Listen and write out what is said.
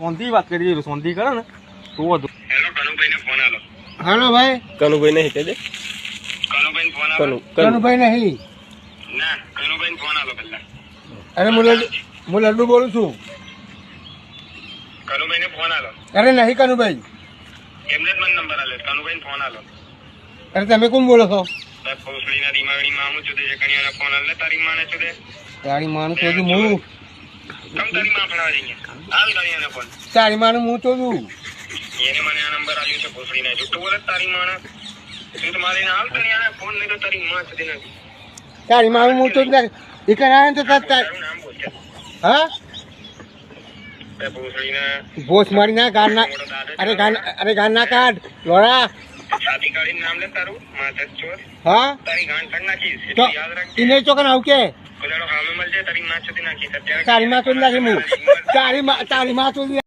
સોંધી વાત કરી સોંધી કરે ને તો વધુ. હેલો કનુભાઈ ને ફોન આલો. હાલો ભાઈ. કનુભાઈ નહીં કહી દે. કનુભાઈ ફોન આલો. કનુભાઈ નહીં ના કનુભાઈ ફોન આલો પેલા. અરે હું લડ્ડુ બોલું છું. કનુભાઈ ને ફોન આલો. અરે નહીં કનુભાઈ. એમને જ મને નંબર આલે. કનુભાઈ ફોન આલો. અરે તમે કોણ બોલો છો? ભોસડીના દિમાગની માં હું છુદે કણિયાને ફોન આલે. તારી માને છુદે. તારી માનું ચોદું હું. તમ તારી માં ફળવા જઈએ. હાલ કણિયાને ફોન. તારી માનું હું ચોદું. એને મને આ નંબર આલ્યો છે ભોસડીના. જુઠ્ઠું બોલે તારી માને. તું તમારી હાલ કણિયાને ફોન નહીં તો તારી માં છુદે નથી. તારી માનું હું ચોદું. એ કરાય તો તારું નામ બોલ છે. હા ભોસડીના ભોસ મારી ના ગાન ના. અરે ગાન ના કાઢ લોડા. શાદી કાઢીને નામ લે તારું માથે ચોર. હા તારી ગાંઠ કાઢ નાખીશ. તો એટલું યાદ રાખજે. એને ચોકન આવું કે કોદાડો સામે મળજે તારી માં છુદી નાખીશ. અત્યારે તારી માં ચોદી નાખી હું. તારી માં ચોદી